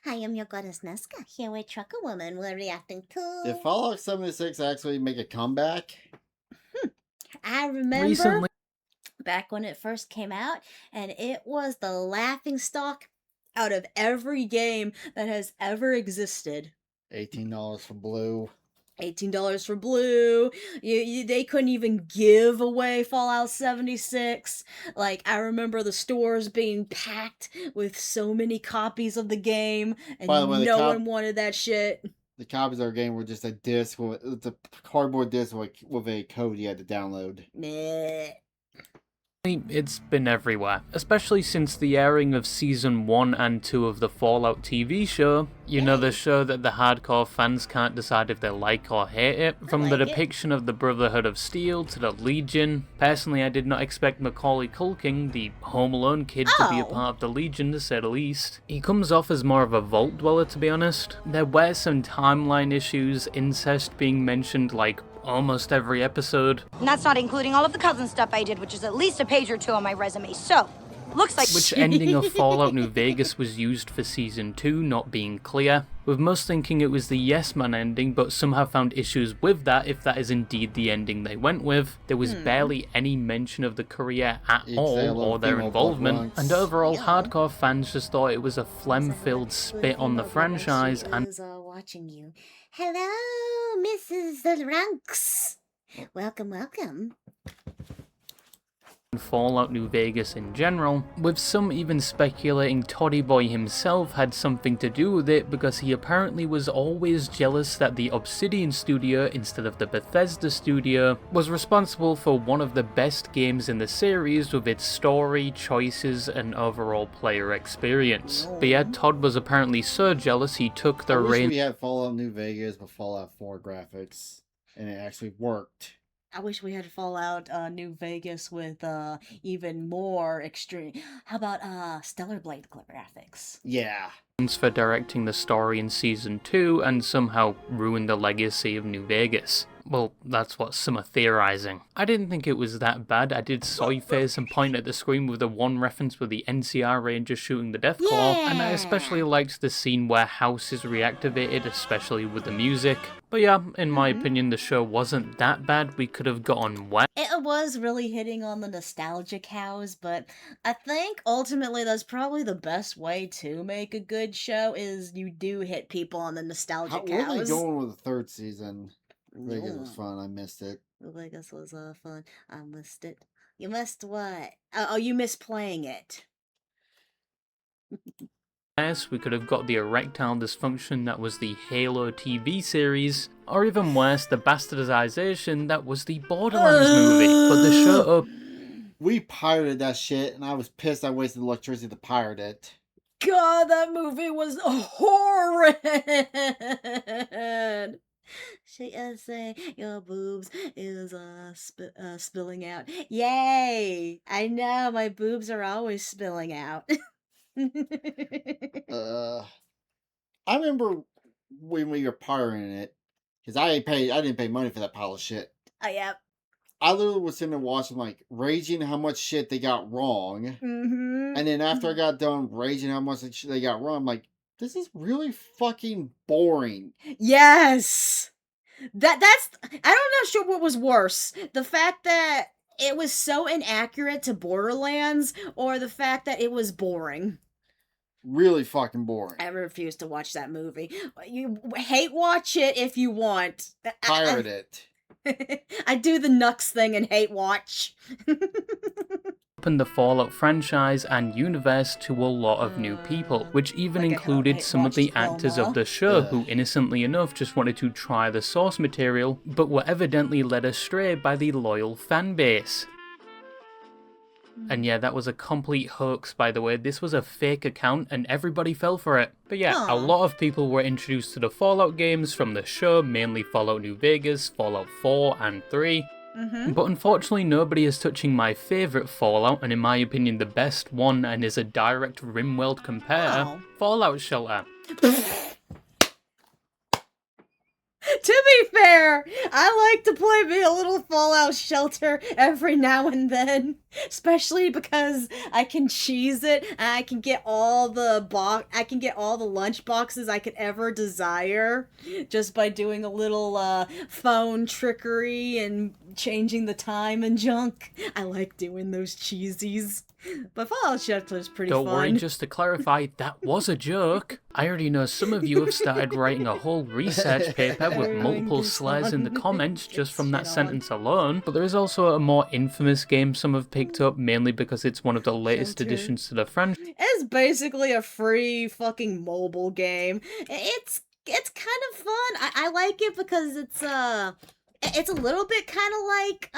I am your goddess Nesca, here with Trucker Woman. We're reacting to... Did Fallout 76 actually make a comeback? I remember Recently, back when it first came out, and it was the laughing stock out of every game that has ever existed. $18 for blue. $18 for blue. They couldn't even give away Fallout 76. Like, I remember the stores being packed with so many copies of the game, and By the way, no one wanted that shit. The copies of our game were just a disc, it's a cardboard disc with a code you had to download. Meh. it's been everywhere, especially since the airing of Season 1 and 2 of the Fallout TV show. You know, the show that the hardcore fans can't decide if they like or hate it. From the depiction of the Brotherhood of Steel to the Legion. Personally, I did not expect Macaulay Culkin, the Home Alone kid, to be a part of the Legion, to say the least. He comes off as more of a vault dweller, to be honest. There were some timeline issues, incest being mentioned like almost every episode. And that's not including all of the cousin stuff I did, which is at least a page or two on my resume. So, looks like... Which ending of Fallout New Vegas was used for Season 2 not being clear, with most thinking it was the Yes Man ending, but some have found issues with that if that is indeed the ending they went with. There was barely any mention of the career at all, or their involvement, and overall hardcore fans just thought it was a phlegm-filled spit on the franchise, and watching you. Hello, Mrs. Ranks. Welcome, welcome. Fallout New Vegas in general, with some even speculating Toddy Boy himself had something to do with it because he apparently was always jealous that the Obsidian studio instead of the Bethesda studio was responsible for one of the best games in the series with its story, choices, and overall player experience. But yeah, Todd was apparently so jealous he took the reins. We had Fallout New Vegas with Fallout 4 graphics, and it actually worked. I wish we had Fallout New Vegas with even more extreme. How about Stellar Blade graphics? Yeah. For directing the story in Season 2 and somehow ruin the legacy of New Vegas. Well, that's what some are theorizing. I didn't think it was that bad. I did soy face and point at the screen with the one reference with the NCR Ranger shooting the Deathclaw, and I especially liked the scene where House is reactivated, especially with the music. But yeah, in my opinion, the show wasn't that bad. We could have gotten wet. It was really hitting on the nostalgic House, but I think ultimately that's probably the best way to make a good show is you do hit people on the nostalgic House. Where are they going with the third season? Vegas was fun. I missed it. Vegas was fun. I missed it. You missed what? Oh, you missed playing it. Yes, we could have got the erectile dysfunction that was the Halo TV series, or even worse, the bastardization that was the Borderlands movie. But the show we pirated that shit, and I was pissed I wasted electricity to pirate it. God, that movie was horrid! She is saying your boobs is spilling out. Yay! I know, my boobs are always spilling out. I remember when we were pirating it, because I didn't pay money for that pile of shit. Oh, yeah. I literally was sitting there watching, like, raging how much shit they got wrong. And then after I got done raging how much shit they got wrong, I'm like, this is really fucking boring. Yes! That's... I'm not sure what was worse. The fact that it was so inaccurate to Borderlands, or the fact that it was boring. Really fucking boring. I refuse to watch that movie. You hate watch it if you want. Pirate it. I do the Nux thing and hate watch. Opened the Fallout franchise and universe to a lot of new people, which even included some of the actors of the show who innocently enough just wanted to try the source material, but were evidently led astray by the loyal fan base. And yeah, that was a complete hoax, by the way. This was a fake account and everybody fell for it. But yeah, a lot of people were introduced to the Fallout games from the show, mainly Fallout New Vegas, Fallout 4 and 3. But unfortunately nobody is touching my favourite Fallout, and in my opinion the best one, and is a direct RimWorld compare, Fallout Shelter. To be fair. I like to play me a little Fallout Shelter every now and then, especially because I can cheese it and I can get all the lunch boxes I could ever desire just by doing a little phone trickery and changing the time and junk. I like doing those cheesies. But Fallout Shelter is pretty fun. Don't worry, just to clarify, that was a joke. I already know some of you have started writing a whole research paper with multiple slurs in the comments just from that sentence alone. But there is also a more infamous game some have picked up, mainly because it's one of the latest additions to the franchise. It's basically a free fucking mobile game. It's kind of fun. I like it because it's a little bit kind of like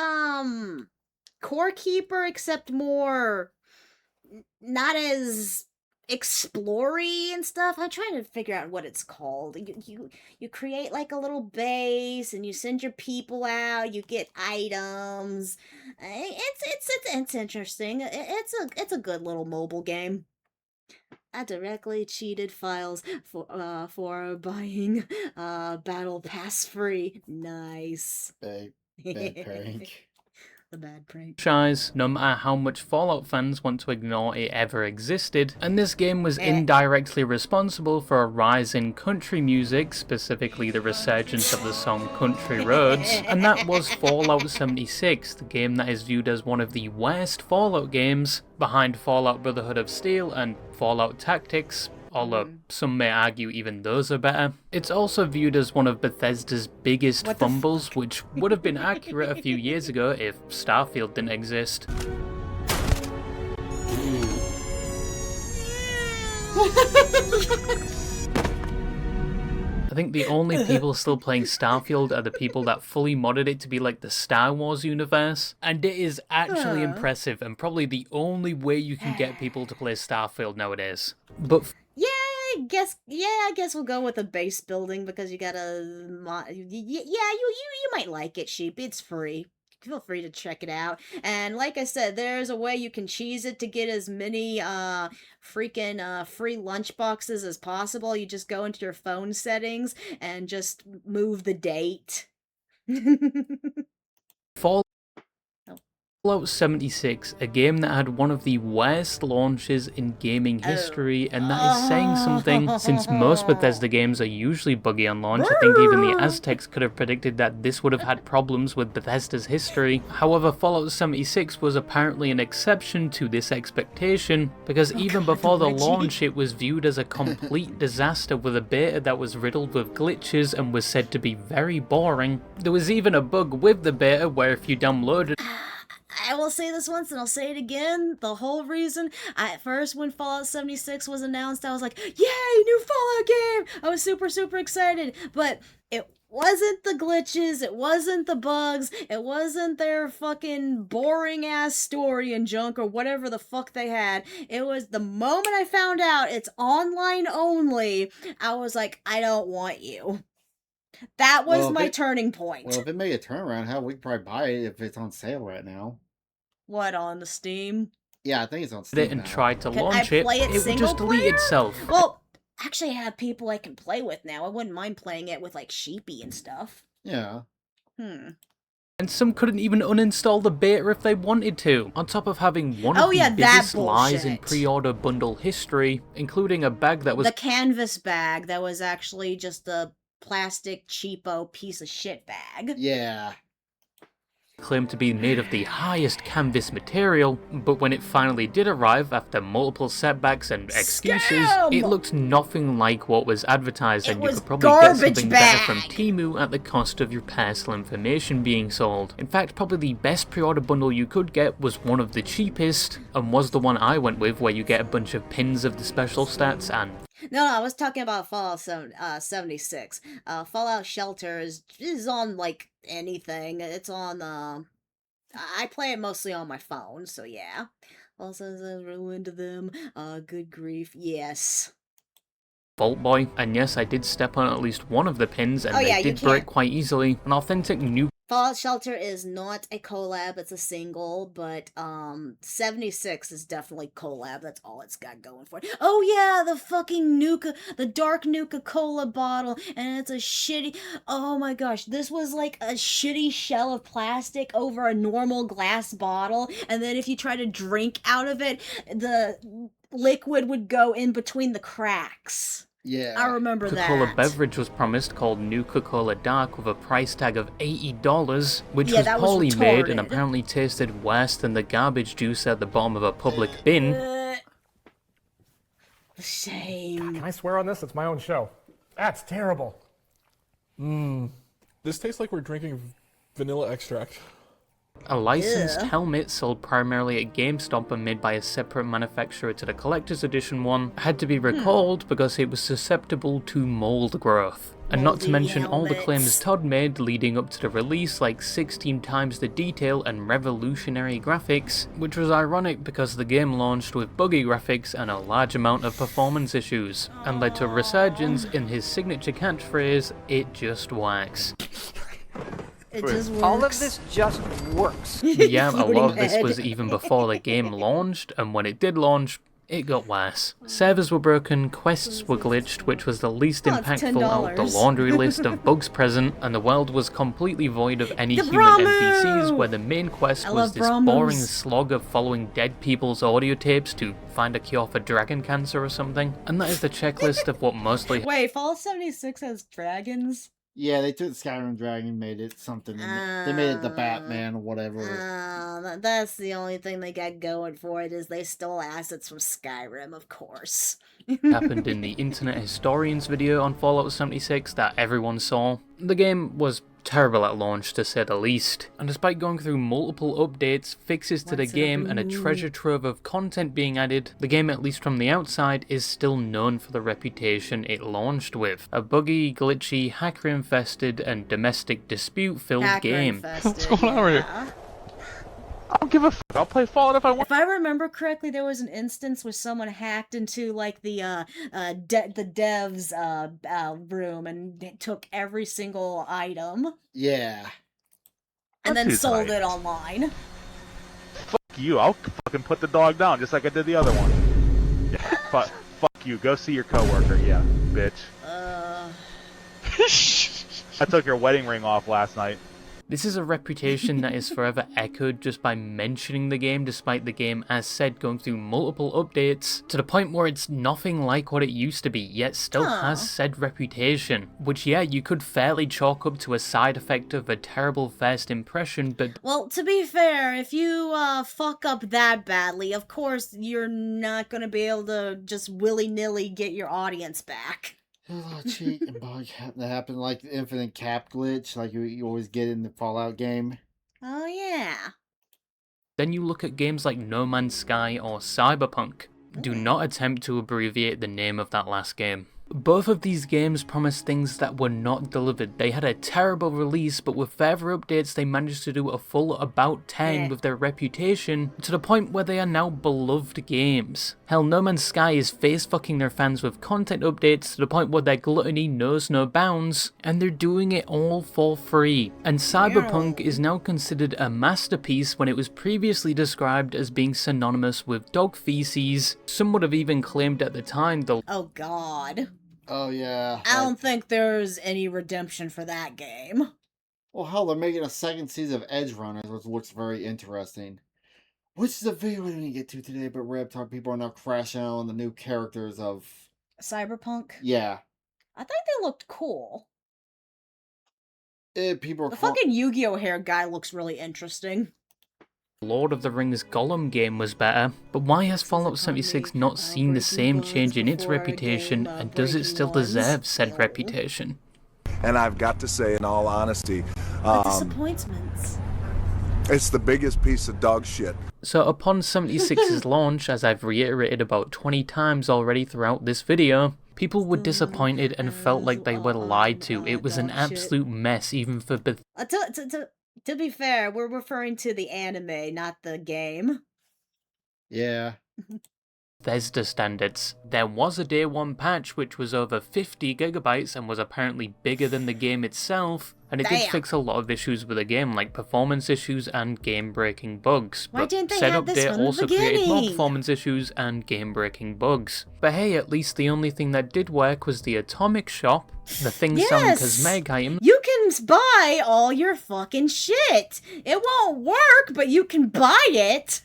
Core Keeper, except more not as explory and stuff. I'm trying to figure out what it's called. You create like a little base and you send your people out. You get items. It's interesting. It's a good little mobile game. I directly cheated files for buying Battle Pass free. Nice. Bad prank. The bad prank. No matter how much Fallout fans want to ignore it ever existed, and this game was indirectly responsible for a rise in country music, specifically the resurgence of the song Country Roads, and that was Fallout 76, the game that is viewed as one of the worst Fallout games, behind Fallout Brotherhood of Steel and Fallout Tactics, although some may argue even those are better. It's also viewed as one of Bethesda's biggest fumbles, which would have been accurate a few years ago if Starfield didn't exist. I think the only people still playing Starfield are the people that fully modded it to be like the Star Wars universe, and it is actually impressive and probably the only way you can get people to play Starfield nowadays. But I guess we'll go with a base building because you gotta you might like it, Sheep. It's free. Feel free to check it out. And like I said, there's a way you can cheese it to get as many freaking free lunch boxes as possible. You just go into your phone settings and just move the date. Fallout 76, a game that had one of the worst launches in gaming history, and that is saying something, since most Bethesda games are usually buggy on launch. I think even the Aztecs could have predicted that this would have had problems with Bethesda's history. However, Fallout 76 was apparently an exception to this expectation, because even before the launch it was viewed as a complete disaster with a beta that was riddled with glitches and was said to be very boring. There was even a bug with the beta where if you downloaded I will say this once and I'll say it again. The whole reason, at first when Fallout 76 was announced, I was like, yay, new Fallout game! I was super, super excited. But it wasn't the glitches, it wasn't the bugs, it wasn't their fucking boring ass story and junk or whatever the fuck they had. It was the moment I found out it's online only, I was like, I don't want you. That was my turning point. Well, if it made a turnaround, hell, we could probably buy it if it's on sale right now. What, on the Steam? Yeah, I think it's on Steam and now. tried to launch it, it would just delete itself. Well, actually I have people I can play with now. I wouldn't mind playing it with, like, Sheepy and stuff. Yeah. And some couldn't even uninstall the beta if they wanted to, on top of having one of the biggest lies in pre-order bundle history, including a bag that was the canvas bag that was actually just a plastic cheapo piece of shit bag. Yeah. claimed to be made of the highest canvas material, but when it finally did arrive after multiple setbacks and excuses, it looked nothing like what was advertised, and you could probably get something better from Temu at the cost of your personal information being sold. In fact, probably the best pre-order bundle you could get was one of the cheapest, and was the one I went with, where you get a bunch of pins of the special stats and No, I was talking about Fallout 76. Fallout Shelter is on, like, anything. It's on, I play it mostly on my phone, so yeah. Also, ruined them. Good grief, yes. Vault Boy, and yes, I did step on at least one of the pins, and they did break quite easily. An authentic new Fallout Shelter is not a collab, it's a single, but 76 is definitely collab. That's all it's got going for it. Oh yeah, the fucking the dark Nuka-Cola bottle, and it's a shitty. Oh my gosh, this was like a shitty shell of plastic over a normal glass bottle, and then if you try to drink out of it, the liquid would go in between the cracks. Yeah. I remember Coca-Cola that. beverage was promised called Nuka-Cola Dark with a price tag of $80, which Yeah, was that was poorly made and retarded. apparently tasted worse than the garbage juice at the bottom of a public bin. Shame. Can I swear on this? It's my own show. That's terrible. This tastes like we're drinking vanilla extract. A licensed Yeah. helmet sold primarily at GameStop and made by a separate manufacturer to the collector's edition one had to be recalled because it was susceptible to mold growth. And not to Moldy mention all the claims helmets. Todd made leading up to the release, like 16 times the detail and revolutionary graphics, which was ironic because the game launched with buggy graphics and a large amount of performance issues, and led to a resurgence in his signature catchphrase, "It just works." It just works. All of this just works. Yeah, a lot Floating of this head. was even before the game launched, and when it did launch, it got worse. Servers were broken, quests were glitched, which was the least Oh, it's impactful out of the $10. laundry list of bugs present, and the world was completely void of any The human Bramu! NPCs, where the main quest I was love this Bramus. boring slog of following dead people's audio tapes to find a cure for dragon cancer or something. And that is the checklist of what mostly Wait, Fallout 76 has dragons? Yeah, they took Skyrim Dragon, made it something. They made it the Batman or whatever. That's the only thing they got going for it, is they stole assets from Skyrim, of course. happened in the Internet Historians video on Fallout 76 that everyone saw. The game was terrible at launch, to say the least, and despite going through multiple updates, fixes to the What's in a game, and a blue? treasure trove of content being added, the game, at least from the outside, is still known for the reputation it launched with. A buggy, glitchy, hacker-infested, and domestic dispute-filled game. What's going on over here? Yeah. I don't give a fuck. I'll play Fallout if I want. If I remember correctly, there was an instance where someone hacked into like the devs room and took every single item Yeah. and then That's sold nice. it online. Fuck you. I'll fucking put the dog down just like I did the other one. Yeah, fuck you. Go see your coworker. Yeah, bitch. I took your wedding ring off last night. This is a reputation that is forever echoed just by mentioning the game, despite the game, as said, going through multiple updates, to the point where it's nothing like what it used to be, yet still has said reputation. Which, yeah, you could fairly chalk up to a side effect of a terrible first impression, but Well, to be fair, if you fuck up that badly, of course you're not gonna be able to just willy-nilly get your audience back. A little cheat and bug that happened, like the infinite cap glitch, like you always get in the Fallout game. Oh yeah. then you look at games like No Man's Sky or Cyberpunk. Do not attempt to abbreviate the name of that last game. Both of these games promised things that were not delivered. They had a terrible release, but with further updates they managed to do a full about 10 Yeah. with their reputation, to the point where they are now beloved games. Hell, No Man's Sky is face-fucking their fans with content updates to the point where their gluttony knows no bounds, and they're doing it all for free. And Cyberpunk is now considered a masterpiece when it was previously described as being synonymous with dog feces. Some would have even claimed at the time the Oh god. Oh yeah. I don't think there's any redemption for that game. Well, hell, they're making a second season of Edge Runners, which looks very interesting. Which is a video we didn't get to today, but Reptar people are now crashing out on the new characters of. Cyberpunk? Yeah. I think they looked cool. People are The fucking Yu-Gi-Oh hair guy looks really interesting. Lord of the Rings Gollum game was better, but why has Fallout 76 not seen the same change in its reputation, and does it still deserve said reputation? And I've got to say, in all honesty, Disappointments. it's the biggest piece of dog shit. So upon 76's launch, as I've reiterated about 20 times already throughout this video, people were disappointed and felt like they were lied to. It was an absolute mess, even for To be fair, we're referring to the anime, not the game. Yeah. Bethesda standards. There was a day one patch which was over 50 gigabytes and was apparently bigger than the game itself, and it did Damn. fix a lot of issues with the game, like performance issues and game-breaking bugs. Why But didn't they said have this update from the also created more beginning? performance issues and game-breaking bugs. But hey, at least the only thing that did work was the Atomic Shop, the thing selling cosmetic items. You can buy all your fucking shit. It won't work, but you can buy it.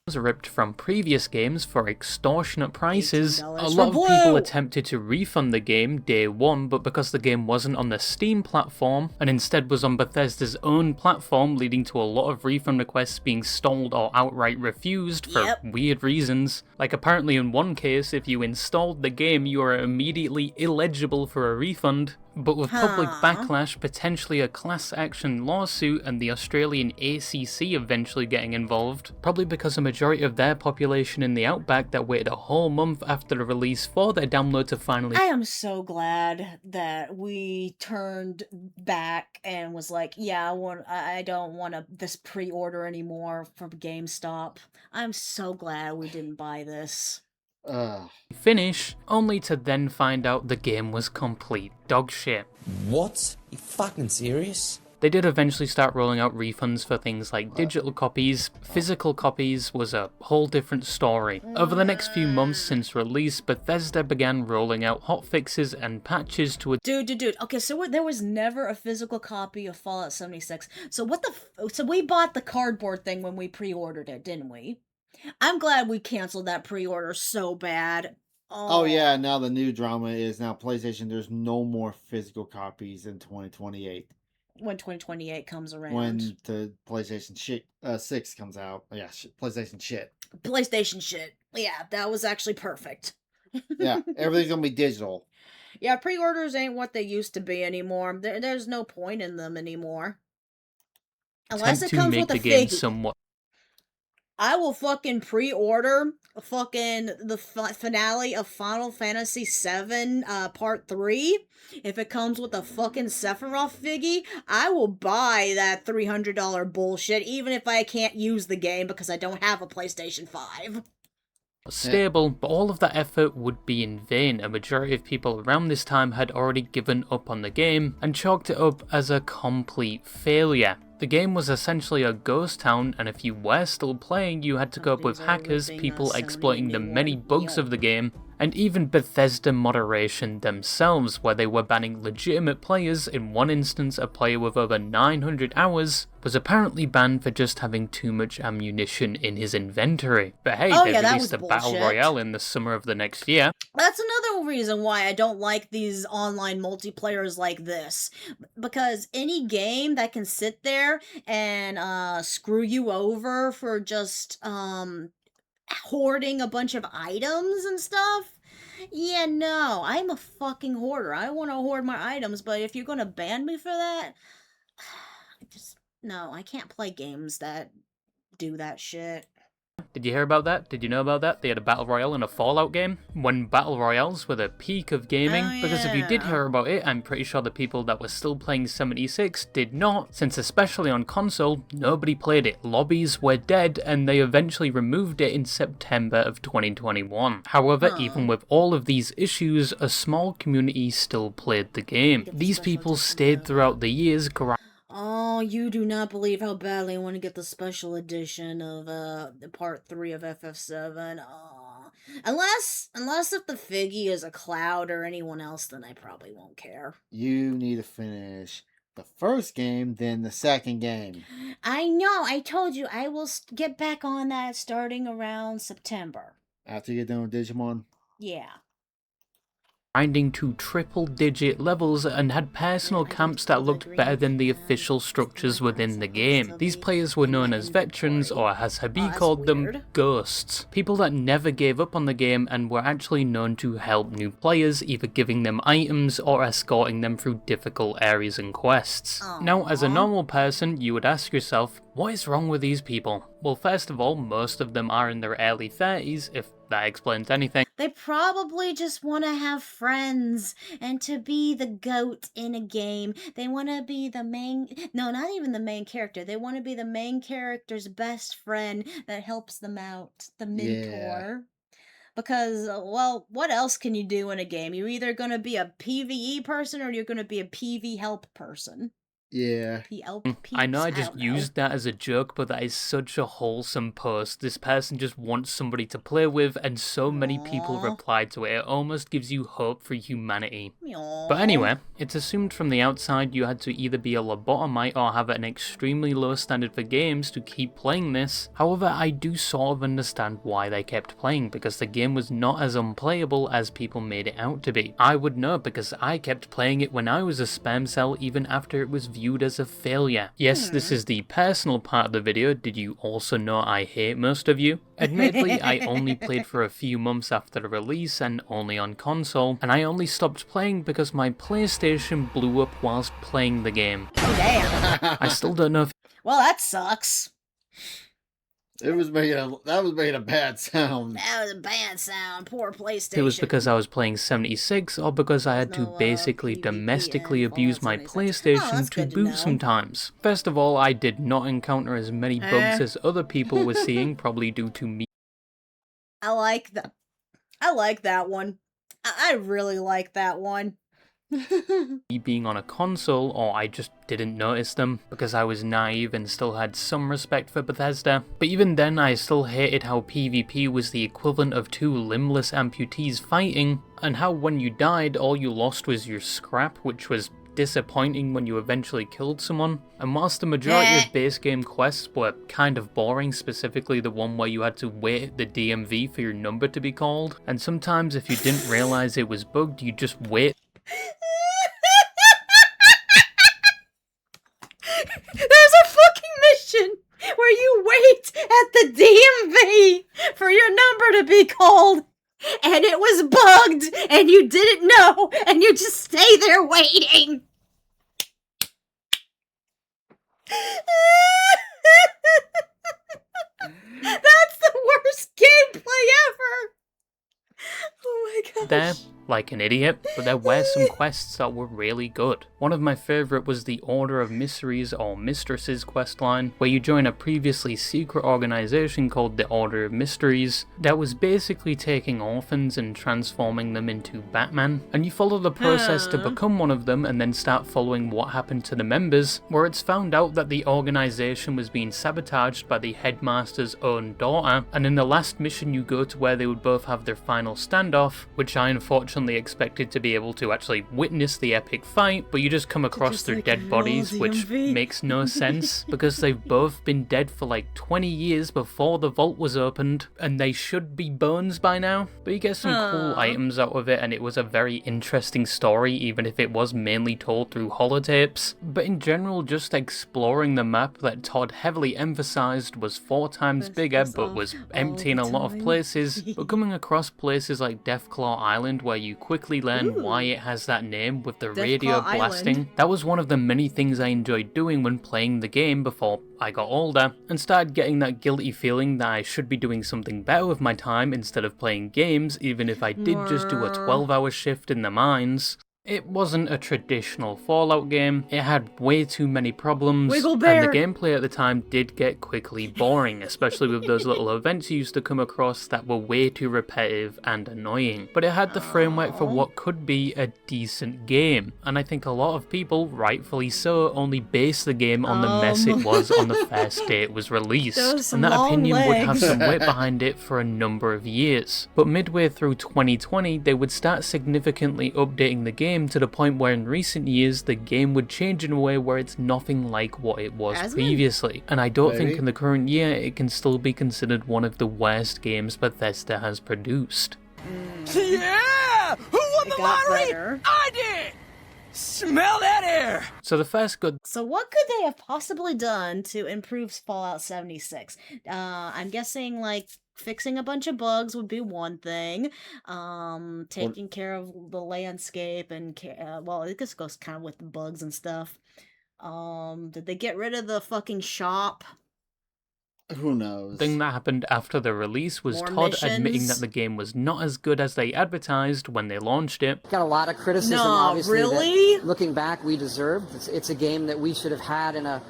Was ripped from previous games for extortionate prices. A $18 lot of for people Blue. attempted to refund the game day one, but because the game wasn't on the Steam platform and instead was on Bethesda's own platform, leading to a lot of refund requests being stalled or outright refused for weird reasons. Like apparently in one case, if you installed the game, you are immediately illegible for a refund. But with public backlash, potentially a class action lawsuit, and the Australian ACC eventually getting involved, probably because a majority of their population in the Outback that waited a whole month after the release for their download to finally... I am so glad that we turned back and was like, yeah, I don't want this pre-order anymore from GameStop. I'm so glad we didn't buy this. Finish, only to then find out the game was complete dog shit. What? You fucking serious? They did eventually start rolling out refunds for things like digital copies. Physical copies was a whole different story. Over the next few months since release, Bethesda began rolling out hotfixes and patches to Dude. Okay, so there was never a physical copy of Fallout 76. So so we bought the cardboard thing when we pre-ordered it, didn't we? I'm glad we canceled that pre-order so bad. Oh yeah, now the new drama is now PlayStation. There's no more physical copies in 2028. When 2028 comes around. When the PlayStation 6 comes out. Yeah, PlayStation shit. PlayStation shit. Yeah, that was actually perfect. Yeah, everything's gonna be digital. Yeah, pre-orders ain't what they used to be anymore. There's no point in them anymore. Unless it comes with a game figgy. somewhat. I will fucking pre-order the finale of Final Fantasy VII Part 3. If it comes with a fucking Sephiroth figgy, I will buy that $300 bullshit, even if I can't use the game because I don't have a PlayStation 5. Stable, but all of that effort would be in vain. A majority of people around this time had already given up on the game and chalked it up as a complete failure. The game was essentially a ghost town, and if you were still playing, you had to cope with hackers, people exploiting the many bugs of the game, and even Bethesda moderation themselves, where they were banning legitimate players. In one instance, a player with over 900 hours was apparently banned for just having too much ammunition in his inventory. But hey, they released a battle royale in the summer of the next year. That's another reason why I don't like these online multiplayers like this. Because any game that can sit there and screw you over for just hoarding a bunch of items and stuff, yeah, no, I'm a fucking hoarder. I want to hoard my items, but if you're gonna ban me for that, no, I can't play games that do that shit. Did you hear about that? Did you know about that? They had a battle royale in a Fallout game? When battle royales were the peak of gaming? Because if you did hear about it, I'm pretty sure the people that were still playing 76 did not, since especially on console, nobody played it. Lobbies were dead, and they eventually removed it in September of 2021. However, even with all of these issues, a small community still played the game. These people stayed throughout the years, Oh, you do not believe how badly I want to get the special edition of Part 3 of FF7. Oh. Unless if the figgy is a Cloud or anyone else, then I probably won't care. You need to finish the first game, then the second game. I know, I told you, I will get back on that starting around September. After you get done with Digimon? Yeah. grinding to triple-digit levels and had personal camps that looked better than the official structures within the game. These players were known as veterans, or as Habi called them, ghosts. People that never gave up on the game and were actually known to help new players, either giving them items or escorting them through difficult areas and quests. Now, as a normal person, you would ask yourself, What is wrong with these people? Well, first of all, most of them are in their early 30s, if that explains anything. They probably just want to have friends and to be the goat in a game. They want to be the no, not even the main character. They want to be the main character's best friend that helps them out, the mentor. Because, well, what else can you do in a game? You're either going to be a PvE person or you're going to be a PV help person. Yeah. I know I just don't know. used that as a joke, but that is such a wholesome post. This person just wants somebody to play with, and so many people replied to it. It almost gives you hope for humanity. But anyway, it's assumed from the outside you had to either be a lobotomite or have an extremely low standard for games to keep playing this. However, I do sort of understand why they kept playing, because the game was not as unplayable as people made it out to be. I would know because I kept playing it when I was a spam cell even after it was viewed as a failure. Yes, this is the personal part of the video. Did you also know I hate most of you? Admittedly, I only played for a few months after the release and only on console, and I only stopped playing because my PlayStation blew up whilst playing the game. Oh, damn. I still don't know if... Well, that sucks. That was making a bad sound. That was a bad sound. Poor PlayStation. it was because I was playing 76 or because I had to basically domestically abuse my PlayStation to boot sometimes. First of all, I did not encounter as many bugs as other people were seeing, probably due to me. I like that one. I really like that one. Being on a console, or I just didn't notice them because I was naive and still had some respect for Bethesda. But even then, I still hated how PvP was the equivalent of two limbless amputees fighting, and how when you died, all you lost was your scrap, which was disappointing when you eventually killed someone. And whilst the majority of base game quests were kind of boring, specifically the one where you had to wait at the DMV for your number to be called, and sometimes if you didn't realise it was bugged, you just wait. There's a fucking mission where you wait at the DMV for your number to be called, and it was bugged, and you didn't know, and you just stay there waiting. That's the worst gameplay ever. Oh my gosh. There, like an idiot, but there were some quests that were really good. One of my favourite was the Order of Mysteries or Mistresses questline, where you join a previously secret organisation called the Order of Mysteries that was basically taking orphans and transforming them into Batman, and you follow the process to become one of them and then start following what happened to the members, where it's found out that the organisation was being sabotaged by the headmaster's own daughter, and in the last mission you go to where they would both have their final standoff, which I unfortunately expected to be able to actually witness the epic fight, but you just come across their dead bodies, which makes no sense, because they've both been dead for like 20 years before the vault was opened, and they should be bones by now. But you get some cool items out of it, and it was a very interesting story, even if it was mainly told through holotapes. But in general, just exploring the map that Todd heavily emphasized was 4 times bigger, but was empty in a lot of places, but coming across places like Deathclaw Island, where you quickly learn why it has that name with the radio blasting. That was one of the many things I enjoyed doing when playing the game before I got older, and started getting that guilty feeling that I should be doing something better with my time instead of playing games, even if I did just do a 12-hour shift in the mines. It wasn't a traditional Fallout game, it had way too many problems, and the gameplay at the time did get quickly boring, especially with those little events you used to come across that were way too repetitive and annoying. But it had the framework for what could be a decent game, and I think a lot of people, rightfully so, only base the game on the mess it was on the first day it was released, and that opinion would have some weight behind it for a number of years. But midway through 2020, they would start significantly updating the game to the point where in recent years the game would change in a way where it's nothing like what it was previously. And I don't think in the current year it can still be considered one of the worst games Bethesda has produced. Yeah! Who won the lottery? I did! Smell that air! So the first good... So what could they have possibly done to improve Fallout 76? I'm guessing, like, fixing a bunch of bugs would be one thing. Taking care of the landscape and, well, it just goes kind of with the bugs and stuff. Did they get rid of the fucking shop? Who knows? thing that happened after the release was More Todd admitting that missions? the game was not as good as they advertised when they launched it. Got a lot of criticism, Nah, obviously. really? That, looking back, we deserved. It's a game that we should have had in a.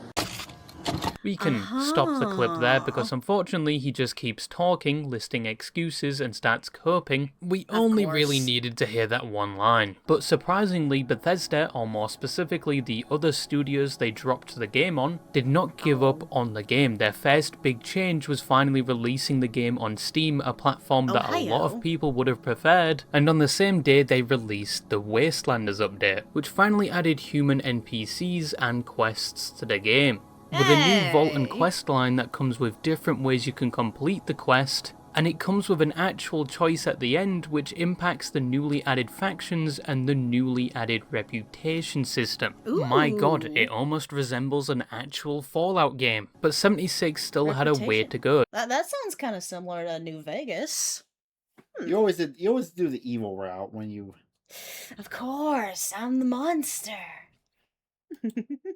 We can stop the clip there because unfortunately he just keeps talking, listing excuses and starts coping. We only really needed to hear that one line. But surprisingly, Bethesda, or more specifically the other studios they dropped the game on, did not give up on the game. Their first big change was finally releasing the game on Steam, a platform that a lot of people would have preferred, and on the same day they released the Wastelanders update, which finally added human NPCs and quests to the game. With a new vault and quest line that comes with different ways you can complete the quest, and it comes with an actual choice at the end which impacts the newly added factions and the newly added reputation system. My god, it almost resembles an actual Fallout game. But 76 still had a way to go. That sounds kind of similar to New Vegas. You always do the evil route when you... Of course, I'm the monster.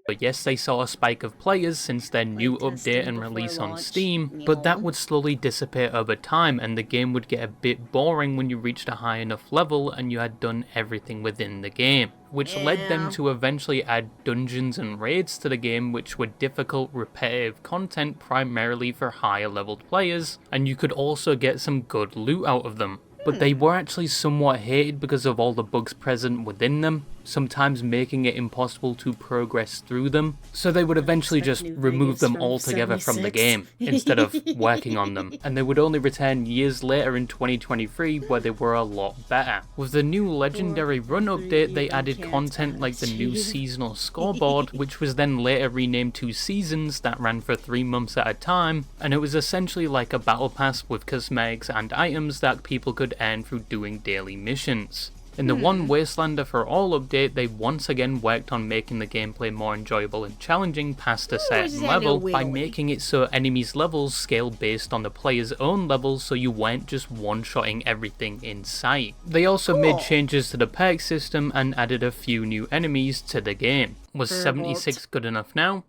But yes, they saw a spike of players since their new update and release on Steam, but that would slowly dissipate over time and the game would get a bit boring when you reached a high enough level and you had done everything within the game, which led them to eventually add dungeons and raids to the game, which were difficult, repetitive content primarily for higher leveled players, and you could also get some good loot out of them. But they were actually somewhat hated because of all the bugs present within them, sometimes making it impossible to progress through them, so they would eventually just remove them altogether from the game, instead of working on them, and they would only return years later in 2023 where they were a lot better. With the new Legendary Run update, they added content like the new seasonal scoreboard, which was then later renamed to Seasons that ran for 3 months at a time, and it was essentially like a battle pass with cosmetics and items that people could earn through doing daily missions. In the One Wastelander for All update, they once again worked on making the gameplay more enjoyable and challenging past a certain level by making it so enemies' levels scale based on the player's own levels so you weren't just one-shotting everything in sight. They also made changes to the perk system and added a few new enemies to the game. Was 76 good enough now?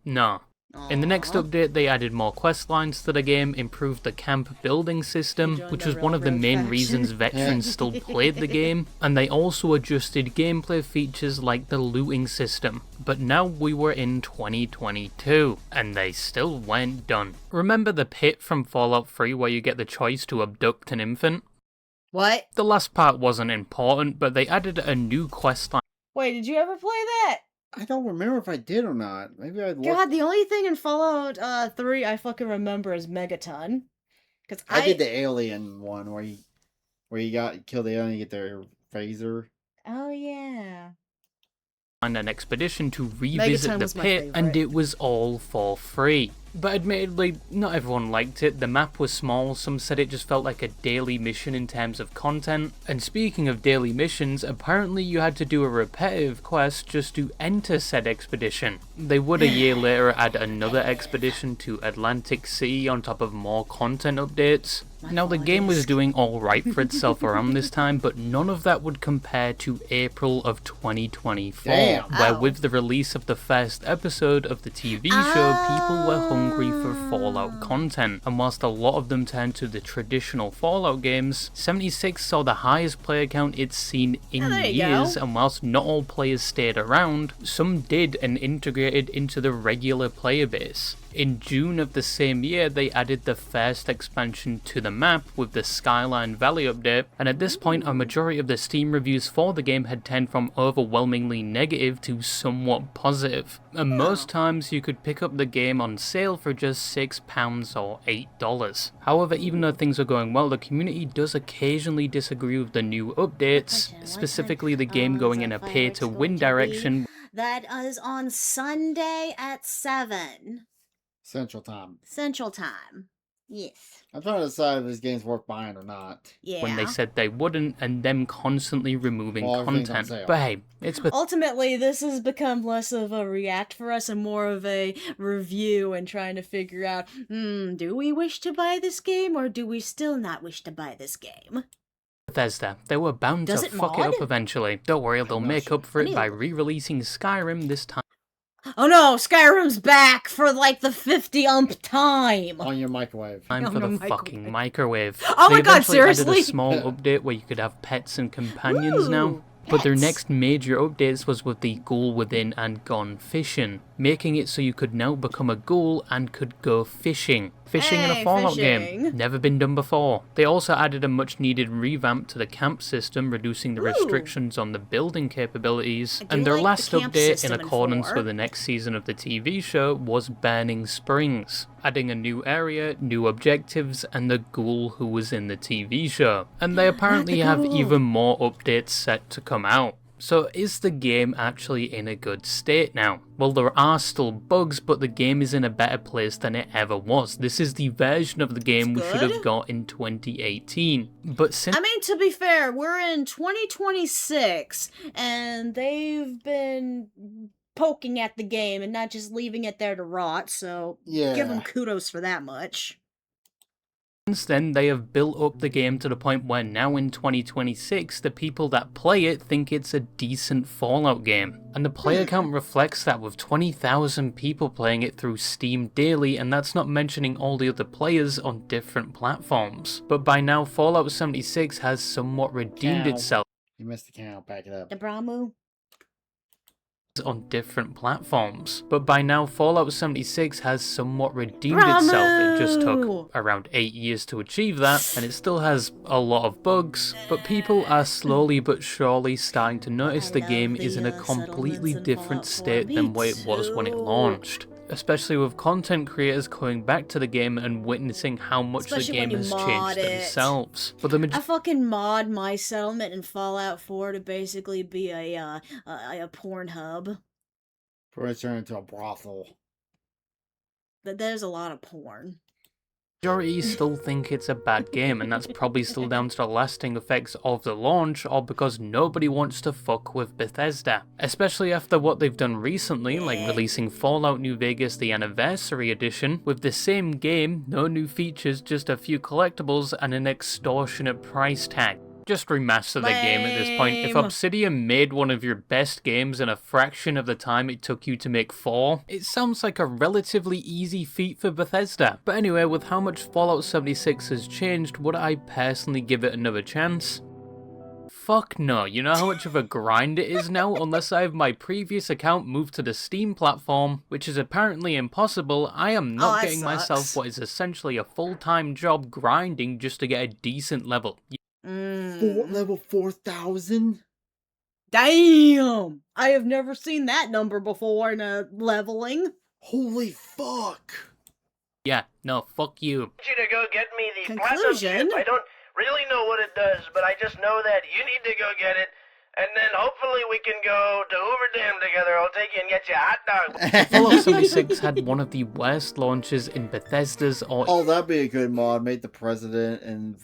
No. In the next update, they added more quest lines to the game, improved the camp building system, which was one of the main reasons veterans still played the game, and they also adjusted gameplay features like the looting system. But now we were in 2022, and they still weren't done. Remember the pit from Fallout 3 where you get the choice to abduct an infant? What? The last part wasn't important, but they added a new quest line. Wait, did you ever play that? I don't remember if I did or not. Maybe I looked... God, the only thing in Fallout 3 I fucking remember is Megaton. Cause I did the alien one where you kill the alien, you get their phaser. Oh yeah. An expedition to revisit the pit, and it was all for free. But admittedly, not everyone liked it. The map was small, some said it just felt like a daily mission in terms of content. And speaking of daily missions, apparently you had to do a repetitive quest just to enter said expedition. They would a year later add another expedition to Atlantic City on top of more content updates. Now the game was doing alright for itself around this time, but none of that would compare to April of 2024, where with the release of the first episode of the TV show, people were hungry for Fallout content, and whilst a lot of them turned to the traditional Fallout games, 76 saw the highest player count it's seen in years, and whilst not all players stayed around, some did and integrated into the regular player base. In June of the same year, they added the first expansion to the map with the Skyline Valley update, and at this point a majority of the Steam reviews for the game had turned from overwhelmingly negative to somewhat positive, and most times you could pick up the game on sale for just £6 or $8. However, even though things are going well, the community does occasionally disagree with the new updates, specifically the game going in a pay-to-win direction. That is on Sunday at 7. Central Time. Central Time. Yes. I'm trying to decide if this game's worth buying or not. Yeah. When they said they wouldn't, and them constantly removing content. But hey, it's... Ultimately, this has become less of a react for us and more of a review and trying to figure out, do we wish to buy this game or do we still not wish to buy this game? Bethesda, they were bound to fuck it up eventually. Don't worry, they'll make up for it by re-releasing Skyrim this time. Oh no, Skyrim's back for like the 50th time. On your microwave. Time for the fucking microwave. Oh They my god, eventually added seriously? a small update where you could have pets and companions now. Ooh, But their pets. next major updates was with the Ghoul Within and Gone Fishing, making it so you could now become a ghoul and could go fishing. Fishing in a Hey, Fallout fishing. game. Never been done before. They also added a much needed revamp to the camp system, reducing the restrictions on the building capabilities. I do And their like last the camp update, in system in accordance 4. with the next season of the TV show, was Burning Springs, adding a new area, new objectives, and the ghoul who was in the TV show. And they apparently have even more updates set to come out. So is the game actually in a good state now? Well, there are still bugs, but the game is in a better place than it ever was. This is the version of the game we should have got in 2018. But since I mean, to be fair, we're in 2026, and they've been poking at the game and not just leaving it there to rot, so give them kudos for that much. Since then, they have built up the game to the point where now in 2026, the people that play it think it's a decent Fallout game. And the player count reflects that, with 20,000 people playing it through Steam daily, and that's not mentioning all the other players on different platforms. But by now, Fallout 76 has somewhat redeemed itself. You missed the count, back it up. The Bramu. On different platforms. But by now, Fallout 76 has somewhat redeemed itself. It just took around 8 years to achieve that, and it still has a lot of bugs, but people are slowly but surely starting to notice the game is in a completely different state than what it was when it launched. Especially with content creators coming back to the game and witnessing how much the game has changed themselves. But I fucking mod my settlement in Fallout 4 to basically be a porn hub. Before it turned into a brothel. There's a lot of porn. Majority still think it's a bad game, and that's probably still down to the lasting effects of the launch, or because nobody wants to fuck with Bethesda. Especially after what they've done recently, like releasing Fallout New Vegas the Anniversary Edition, with the same game, no new features, just a few collectibles and an extortionate price tag. Just remaster the game at this point. If Obsidian made one of your best games in a fraction of the time it took you to make 4, it sounds like a relatively easy feat for Bethesda. But anyway, with how much Fallout 76 has changed, would I personally give it another chance? Fuck no. You know how much of a grind it is now? Unless I have my previous account moved to the Steam platform, which is apparently impossible, I am not getting myself what is essentially a full-time job grinding just to get a decent level. Level 4,000? Damn! I have never seen that number before in a leveling. Holy fuck! Yeah, no, fuck you. I want you to go get me the Conclusion? platinum chip. I don't really know what it does, but I just know that you need to go get it, and then hopefully we can go to Hoover Dam together. I'll take you and get you a hot dog. Fallout 76 had one of the worst launches in Bethesda's or... Oh, that'd be a good mod. Make the president and...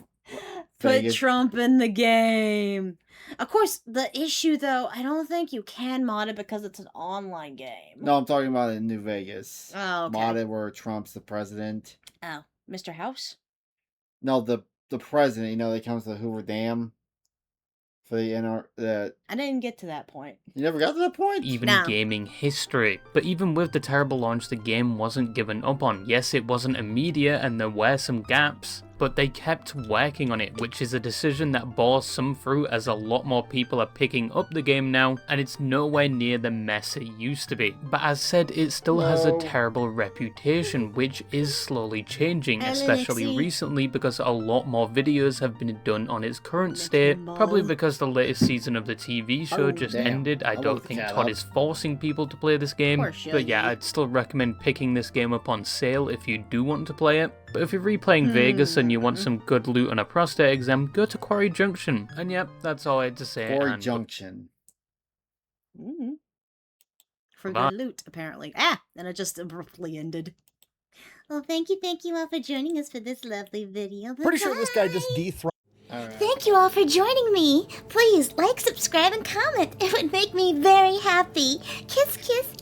Put Vegas. Trump in the game. Of course, the issue though, I don't think you can mod it because it's an online game. No, I'm talking about in New Vegas. Oh, okay. Modded where Trump's the president. Oh, Mr. House? No, the president, you know, that comes to the Hoover Dam. For the I didn't get to that point. You never got to that point? Even gaming history. But even with the terrible launch, the game wasn't given up on. Yes, it wasn't immediate and there were some gaps, but they kept working on it, which is a decision that bore some fruit as a lot more people are picking up the game now, and it's nowhere near the mess it used to be. But as said, it still has a terrible reputation, which is slowly changing, especially recently because a lot more videos have been done on its current state, probably because the latest season of the TV show just ended. I don't think Todd is forcing people to play this game, but yeah, I'd still recommend picking this game up on sale if you do want to play it. But if you're replaying Vegas and you want some good loot on a prostate exam, go to Quarry Junction. And yep, that's all I had to say. Quarry Junction. For good loot, apparently. And it just abruptly ended. Well, thank you all for joining us for this lovely video. Pretty sure this guy just dethroned. Thank you all for joining me. Please like, subscribe, and comment. It would make me very happy. Kiss, kiss,